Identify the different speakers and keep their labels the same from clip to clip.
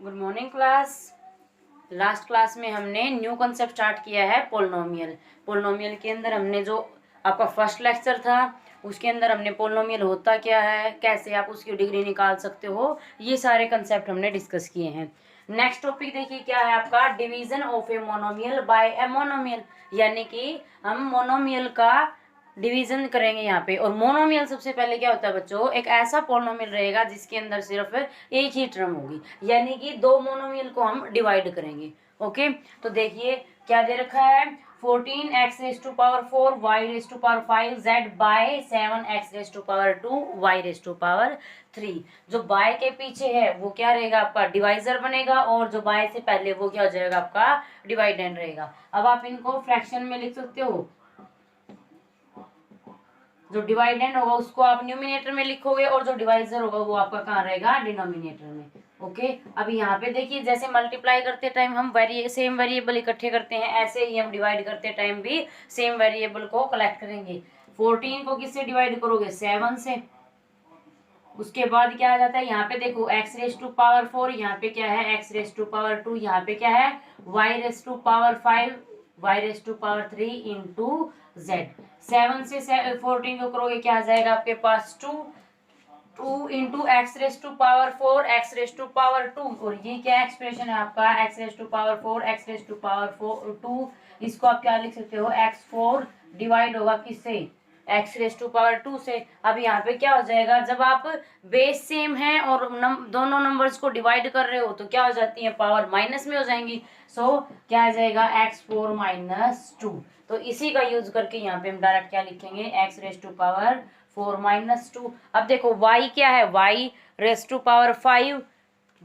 Speaker 1: Good morning class. Last class में हमने new concept start किया है पोलिनोमियल। पोलिनोमियल के अंदर हमने जो आपका फर्स्ट लेक्चर था उसके अंदर हमने पोलिनोमियल होता क्या है, कैसे आप उसकी डिग्री निकाल सकते हो, ये सारे कंसेप्ट हमने डिस्कस किए हैं। नेक्स्ट टॉपिक देखिए क्या है आपका, division of a monomial by a monomial, यानी कि हम मोनोमियल का डिवीजन करेंगे यहाँ पे। और मोनोमियल सबसे पहले क्या होता है बच्चों, एक ऐसा पोलिनोमियल रहेगा जिसके अंदर सिर्फ एक ही टर्म होगी, यानी कि दो मोनोमियल को हम डिवाइड करेंगे। ओके, तो देखिए क्या दे रखा है, 14x raise to power 4 y raise to power 5 z by 7x raise to power 2 y raise to power 3। जो बाय के पीछे है वो क्या रहेगा आपका, डिवाइजर बनेगा, और जो बाय से पहले वो क्या हो जाएगा आपका, डिवाइडेंड रहेगा। अब आप इनको फ्रैक्शन में लिख सकते हो, जो डिवाइडेंड होगा उसको आप न्यूमिनेटर में लिखोगे और जो डिवाइजर होगा वो आपका कहाँ रहेगा, डिनोमिनेटर में। ओके, अब यहाँ पे देखिए जैसे मल्टीप्लाई करते टाइम हम सेम वेरिएबल इकट्ठे करते हैं, ऐसे ही हम डिवाइड करते टाइम भी सेम वेरिएबल को कलेक्ट करेंगे। 14 को किससे डिवाइड करोगे, 7 से। उसके बाद क्या आ जाता है, यहाँ पे देखो x रेज टू पावर 4, यहाँ पे क्या है x रेज टू पावर 2, यहाँ पे क्या है y raise to power 5, y raise to power 3 into z। 7 से 14 को करोगे क्या आ जाएगा आपके पास 2 into x raise to power 4 x raise to power 2, और ये क्या एक्सप्रेशन है आपका, x raise to power 4 x raise to power 2। इसको आप क्या लिख सकते हो, x4 डिवाइड होगा किससे, एक्स रेज टू पावर 2 से। अब यहाँ पे क्या हो जाएगा, जब आप बेस सेम है और दोनों नंबर्स को डिवाइड कर रहे हो तो क्या हो जाती है, पावर माइनस में हो जाएंगी। सो क्या आ जाएगा, x4 माइनस 2। तो इसी का यूज करके यहाँ पे हम डायरेक्ट क्या लिखेंगे, x raise to power 4 minus 2। अब देखो y क्या है, y raise to power 5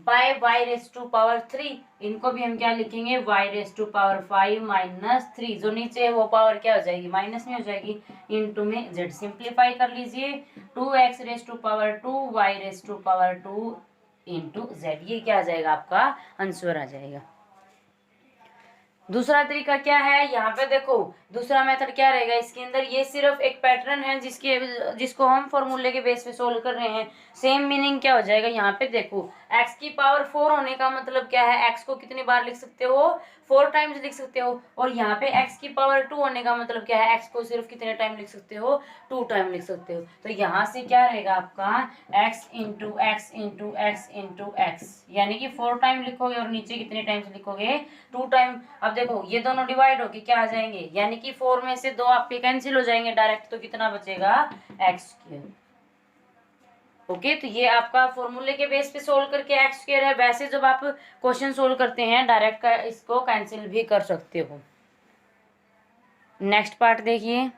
Speaker 1: by y raise to power 3, इनको भी हम क्या लिखेंगे, y raise to power 5 minus 3। जो नीचे है वो पावर क्या हो जाएगी, माइनस में हो जाएगी, इनटू में z। सिंप्लीफाई कर लीजिए, 2x raise to power 2 y raise to power 2 into z। ये क्या आ जाएगा आपका आंसर आ जाएगा। दूसरा तरीका क्या है, यहाँ पे देखो दूसरा मेथड क्या रहेगा इसके अंदर, ये सिर्फ एक पैटर्न है जिसको हम फॉर्मूले के बेस पे सोल्व कर रहे हैं। सेम मीनिंग क्या हो जाएगा, यहाँ पे देखो x की पावर 4 होने का मतलब क्या है, x को कितनी बार लिख सकते हो, 4 टाइम्स लिख सकते हो। और यहाँ पे x की पावर 2 होने का मतलब क्या है, x को सिर्फ कितने टाइम लिख सकते हो, 2 टाइम लिख सकते हो। तो यहाँ से क्या रहेगा आपका, x into x into x into x, यानी कि 4 टाइम लिखोगे और नीचे कितने टाइम्स लिखोगे, 2 टाइम। अब देखो ये दोनों डिवाइड होके क्या आ जाएंगे, यानी कि 4 में से 2 आपके कैंसिल हो जाएंगे डायरेक्ट, तो कितना बचेगा, x²। ओके, तो ये आपका फॉर्मूले के बेस पे सोल्व करके x² है। वैसे जब आप क्वेश्चन सोल्व करते हैं डायरेक्ट इसको कैंसिल भी कर सकते हो। नेक्स्ट पार्ट देखिए,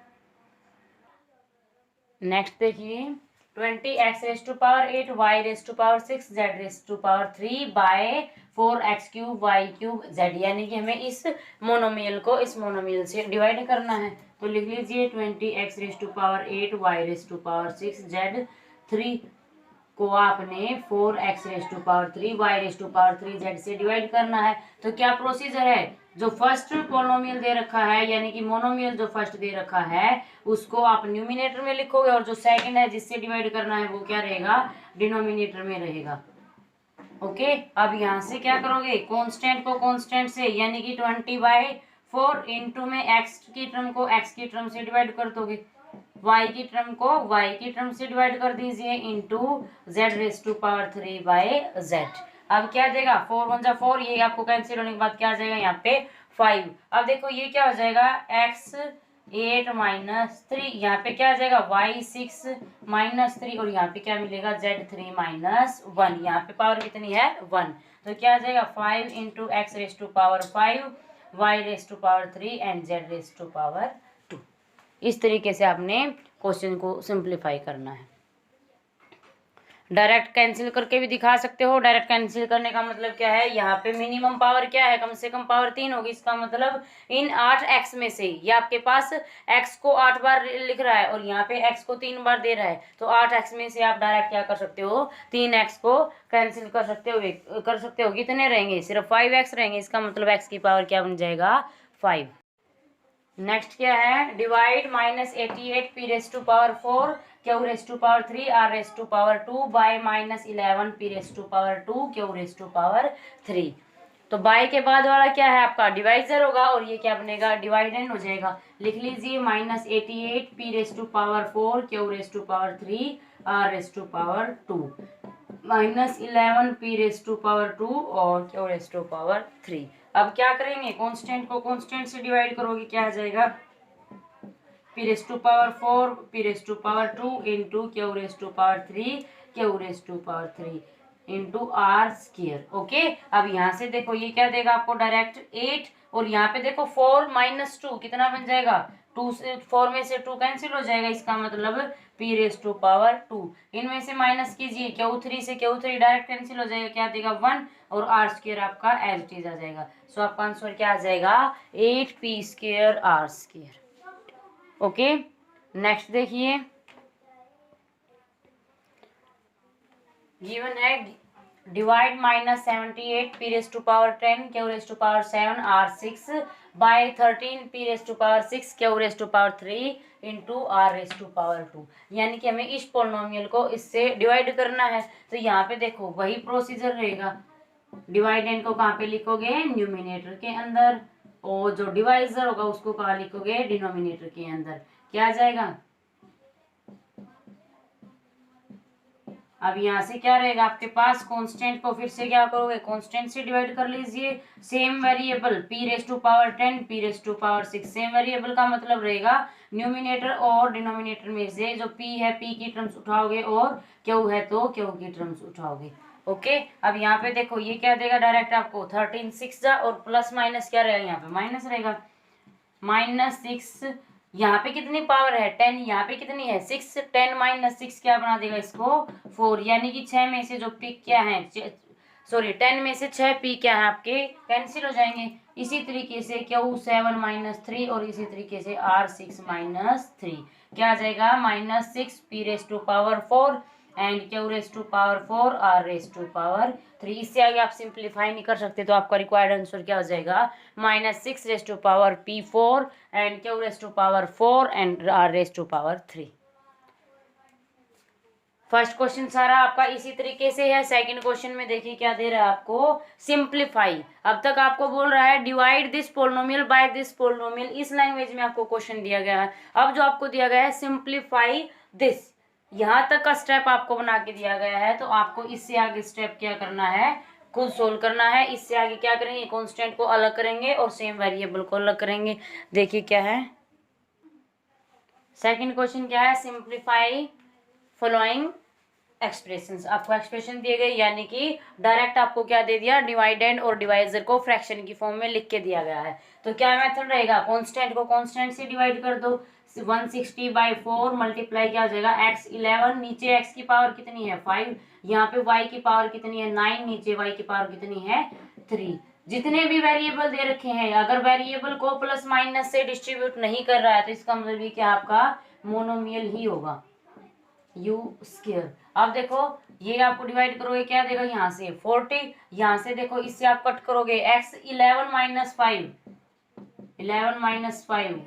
Speaker 1: नेक्स्ट देखिए 20x raise to power 8 y raise to power 6 z raise to power 3 by 4x³ y³ z, यानी कि हमें इस मोनोमियल को इस मोनोमियल से डिवाइड करना है। तो लिख लीजिए 20x raise to power 8 y raise to power 6 z3 को आपने 4x raise to power 3 y raise to power 3 z से डिवाइड करना है। तो क्या प्रोसीजर है, जो फर्स्ट पोलिनोमियल दे रखा है यानी कि मोनोमियल जो फर्स्ट दे रखा है उसको आप न्यूमिनेटर में लिखोगे, और जो सेकंड है जिससे डिवाइड करना है वो क्या रहेगा, डिनोमिनेटर में रहेगा। ओके, अब यहाँ से क्या करोगे, कांस्टेंट को कांस्टेंट से, यानी कि 20/4 इंटू में x की टर्म को x की टर्म से डिवाइड कर दोगे, y की टर्म को y की टर्म से डिवाइड कर दीजिए, into z raise to power 3 by z। अब क्या देगा, 4 1 4, ये आपको कैंसिल होने के बाद क्या आ जाएगा यहाँ पे 5। अब देखो ये क्या हो जाएगा, x8 माइनस 3, यहाँ पे क्या आ जाएगा y6 माइनस 3, और यहाँ पे क्या मिलेगा z3 माइनस 1। यहाँ पे पावर कितनी है 1, तो क्या आ जाएगा 5 into x raise to power 5 y raise to power 3 and z raise to power 2। इस तरीके से आपने क्वेश्चन को सिंप्लीफाई करना है। डायरेक्ट कैंसिल करके भी दिखा सकते हो। डायरेक्ट कैंसिल करने का मतलब क्या है, यहाँ पे मिनिमम पावर क्या है, कम से कम पावर 3 होगी। इसका मतलब इन 8x में से ये आपके पास x को 8 बार लिख रहा है और यहाँ पे x को 3 बार दे रहा है, तो 8x में से आप डायरेक्ट क्या कर सकते हो, 3x को कैंसिल कर सकते हो। कितने रहेंगे, सिर्फ 5x रहेंगे। इसका मतलब x की पावर क्या बन जाएगा 5। नेक्स्ट क्या है, divide -88 p raise to power 4 q raise to power 3 r raise to power 2 by -11 p raise to power 2 q raise to power 3। तो बाय के बाद वाला क्या है आपका डिवाइजर होगा और ये क्या बनेगा, डिवाइडेंड हो जाएगा। लिख लीजिए -88 p raise to power 4 q raise to power 3 r raise to power 2 -11 p raise to power 2 और q रेस टू पावर 3। अब क्या करेंगे, कांस्टेंट को कांस्टेंट से डिवाइड करोगे, क्या आ जाएगा, p raise to power 4 p raise to power 2 into q raise to power 3 q raise to power 3 into r square. Okay, अब यहाँ से देखो ये क्या देगा आपको, डायरेक्ट 8, और यहाँ पे देखो 4 - 2 कितना बन जाएगा, 2 से 4 में से 2 कैंसिल हो जाएगा, इसका मतलब p रेस टू पावर 2। इनमें से माइनस कीजिए, Q3 से Q3 डायरेक्ट कैंसिल हो जाएगा, क्या देगा 1, और आर स्क्वायर आपका एज इट इज आ जाएगा। सो आपका आंसर क्या आ जाएगा, 8p square r square. Okay, next देखिए, गिवन है divide -78 p raise to power 10 q raise to power 7 r 6 by 13 p raise to power 6 q raise to power 3 into r raise to power 2। यानी कि हमें इस polynomial को इससे divide करना है। तो यहाँ पे देखो वही प्रोसीजर रहेगा, डिवाइडेंड को कहाँ पे लिखोगे, न्यूमिनेटर के अंदर, और जो डिवाइजर होगा उसको कहाँ लिखोगे, डिनोमिनेटर के अंदर। क्या आ जाएगा, अब यहाँ से क्या रहेगा आपके पास, कांस्टेंट को फिर से क्या करोगे, कांस्टेंट से डिवाइड कर लीजिए। Same variable p raise to power 10 p raise to power 6, same variable का मतलब रहेगा न्यूमिनेटर और डिनोमिनेटर में से जो p है p की टर्म्स उठाओगे और q है तो q की टर्म्स उठाओगे। ओके, अब यहाँ पे देखो ये क्या देगा, डायरेक्ट आपको 13 6 जा, और प्लस माइनस क्या रहेगा, यहाँ पे माइनस रहेगा, -6, यहाँ पे कितनी पावर है 10, यहाँ पे कितनी है 6, 10 - 6 क्या बना देगा इसको 4, यानी कि 6 में से जो पी क्या है, सॉरी 10 में से 6 पी क्या है आपके कैंसिल हो जाएंगे। इसी तरीके से Q7 - 3 और इसी तरीके से R6 - 3 क्या आ जाएगा, -6 p raise to power 4 and q raise to power 4 r raise to power 3। इससे आगे आप सिंप्लीफाई नहीं कर सकते, तो आपका रिक्वायर्ड आंसर क्या हो जाएगा, -6 raise to power p4 and q raise to power 4 and r raise to power 3। First question सारा आपका इसी तरीके से है। सेकंड क्वेश्चन में देखिए क्या दे रहा है आपको, सिंप्लीफाई। अब तक आपको बोल रहा है divide this polynomial by this polynomial, इस लैंग्वेज में आपको क्वेश्चन दिया गया है। अब जो आपको दिया गया है सिंप्लीफाई दिस, यहाँ तक का स्टेप आपको बना के दिया गया है, तो आपको इससे आगे स्टेप क्या करना है, खुद सोल्व करना है। इससे आगे क्या करेंगे, कांस्टेंट को अलग करेंगे और सेम वेरिएबल को अलग करेंगे। देखिए क्या है, सेकंड क्वेश्चन क्या है, सिंप्लीफाई फॉलोइंग एक्सप्रेशंस। आपको एक्सप्रेशन दिए गए, यानी कि डायरेक्ट आपको क्या दे दिया, डिवाइडेंड और डिवाइजर को फ्रैक्शन की फॉर्म में लिख के दिया गया है। तो क्या मेथड रहेगा, कांस्टेंट को कांस्टेंट से डिवाइड कर दो, 160/4 मल्टीप्लाई क्या हो जाएगा, x11, नीचे x की पावर कितनी है 5, यहाँ पे y की पावर कितनी है 9, नीचे y की पावर कितनी है 3। जितने भी वेरिएबल दे रखे हैं, अगर वेरिएबल को प्लस माइनस से डिस्ट्रीब्यूट नहीं कर रहा है तो इसका मतलब ये क्या आपका मोनोमियल ही होगा, u स्क्वायर। अब देखो ये आपको डिवाइड करोगे क्या देगा, यहाँ से 40, यहाँ से देखो इससे आप कट करोगे, x11 - 5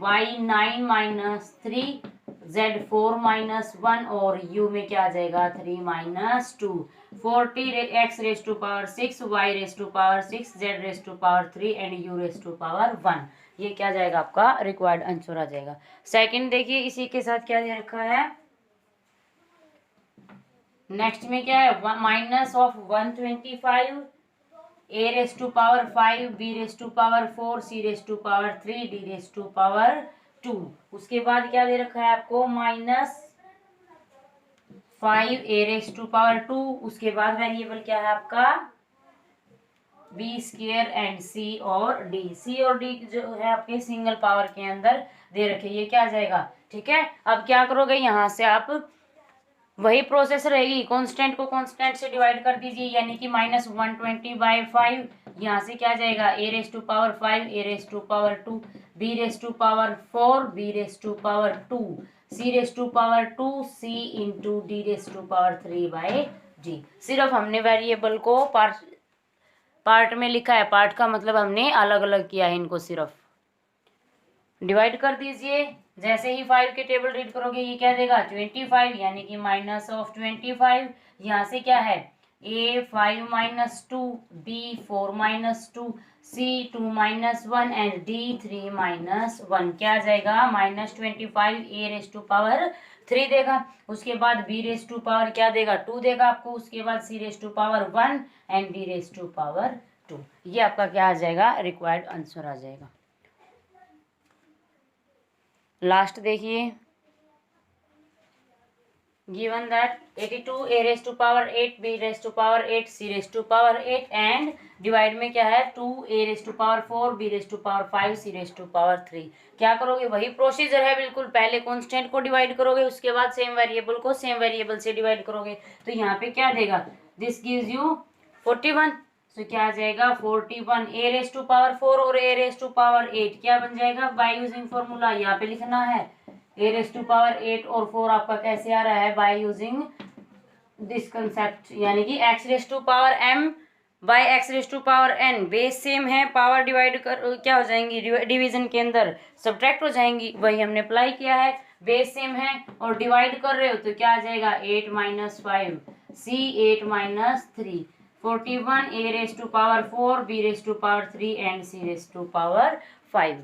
Speaker 1: y 9 - 3 z 4 - 1 और u में क्या आ जाएगा 3 - 2। 40 x raise to power 6 y raise to power 6 z raise to power 3 and u raise to power 1। ये क्या जाएगा आपका रिक्वायर्ड आंसर आ जाएगा। सेकंड देखिए इसी के साथ क्या दे रखा है, नेक्स्ट में क्या है, -125 a raise to power 5 b raise to power 4 c raise to power 3 d raise to power 2। उसके बाद क्या दे रखा है आपको, -5 a रेस टू पावर 2। उसके बाद वेरिएबल क्या है आपका b स्क्वायर एंड c और d जो है आपके सिंगल पावर के अंदर दे रखे, ये क्या आ जाएगा। ठीक है, अब क्या करोगे, यहाँ से आप वही प्रोसेस रहेगी, कांस्टेंट को कांस्टेंट से डिवाइड कर दीजिए, यानी कि -120/5, यहाँ से क्या जाएगा a raise to power 5 a raise to power 2 b raise to power 4 b raise to power 2 c raise to power 2 c into d raise to power 3/d। सिर्फ हमने वेरिएबल को पार्ट में लिखा है, पार्ट का मतलब हमने अलग अलग किया है इनको सिर्फ। डिवाइड कर दीजिए। जैसे ही 5 के टेबल रीड करोगे ये क्या देगा 25, यानी कि -25। यहाँ से क्या है A 5 - 2, B 4 - 2, C 2 - 1 and D 3 - 1। क्या आ जाएगा -25 A⁻³ देगा। उसके बाद B⁻² क्या देगा 2 देगा आपको। उसके बाद C⁻1 एंड D⁻²। ये आपका क्या आ जाएगा रिक्वायर्ड आंसर आ जाएगा। लास्ट देखिए, given that 82 A⁸8 B⁸8 C⁸8 and divide में क्या है 2 A⁴4 B⁴5 C⁴3। क्या करोगे वही प्रोसीजर है बिल्कुल, पहले कांस्टेंट को डिवाइड करोगे, उसके बाद सेम वेरिएबल को सेम वेरिएबल से डिवाइड करोगे। तो यहाँ पे क्या देगा दिस गिव्स यू 41। तो क्या आ जाएगा 41 A⁴4 और A⁴8 क्या बन जाएगा बाय यूजिंग फॉर्मूला। यहाँ पे लिखना है A⁴8 और 4 आपका कैसे आ रहा है बाय यूजिंग दिस कंसेप्ट, यानी कि x⁻m by x⁻n। Base same है, पावर डिवाइड कर क्या हो जाएंगी डिवीजन के अंदर सब्ट्रैक्ट हो जाएंगी, वही हमने अप्लाई किया है। बेस सेम है और डिवाइड कर रहे हो तो क्या आ जाएगा 8 - 5 C 8 - 3 41 A⁴4 B⁴3 and C⁻5।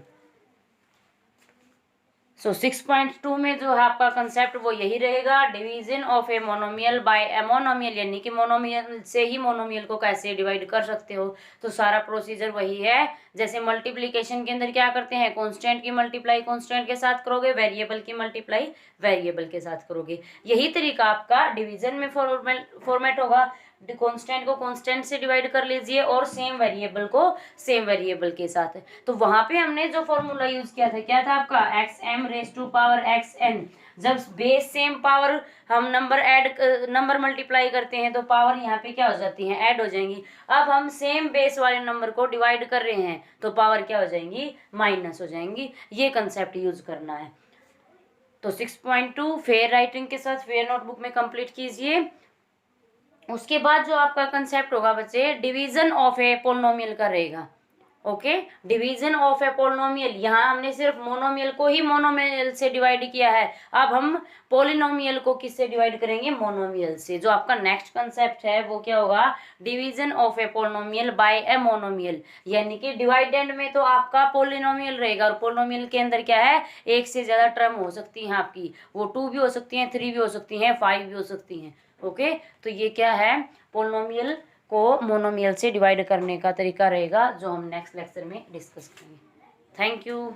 Speaker 1: सो 6.2 में जो है आपका कंसेप्ट वो यही रहेगा, division of a monomial by a monomial, यानी कि मोनोमियल से ही मोनोमियल को कैसे डिवाइड कर सकते हो। तो सारा प्रोसीजर वही है। जैसे मल्टीप्लिकेशन के अंदर क्या करते हैं कांस्टेंट की मल्टीप्लाई कांस्टेंट के साथ करोगे, वेरिएबल की मल्टीप्लाई वेरिएबल के साथ करोगे। यही तरीका आपका डिवीजन में फॉर्मेट होगा। कांस्टेंट को कांस्टेंट से डिवाइड कर लीजिए और सेम वेरिएबल को सेम वेरिएबल के साथ। तो वहां पे हमने जो फॉर्मूला यूज किया था क्या था आपका xm⁻xn। जब बेस सेम पावर हम नंबर मल्टीप्लाई करते हैं तो पावर यहाँ पे क्या हो जाती है ऐड हो जाएंगी। अब हम सेम बेस वाले नंबर को डिवाइड कर रहे हैं तो पावर क्या हो जाएंगी माइनस हो जाएंगी। ये कंसेप्ट यूज करना है। तो 6.2 फेयर राइटिंग के साथ फेयर नोटबुक में कंप्लीट कीजिए। उसके बाद जो आपका कंसेप्ट होगा बच्चे डिवीजन ऑफ ए पोलिनोमियल का रहेगा। Okay, division of a polynomial, यहाँ हमने सिर्फ मोनोमियल को ही मोनोमियल से डिवाइड किया है। अब हम पोलिनोमियल को किससे डिवाइड करेंगे मोनोमियल से। जो आपका नेक्स्ट कंसेप्ट है वो क्या होगा division of a polynomial by a monomial, यानी कि डिवाइडेंड में तो आपका पोलिनोमियल रहेगा और पोलिनोमियल के अंदर क्या है एक से ज्यादा टर्म हो सकती हैं आपकी, वो 2 भी हो सकती हैं 3 भी हो सकती हैं 5 भी हो सकती हैं। ओके, तो ये क्या है पोलिनोमियल को मोनोमियल से डिवाइड करने का तरीका रहेगा जो हम नेक्स्ट लेक्चर में डिस्कस करेंगे। Thank you.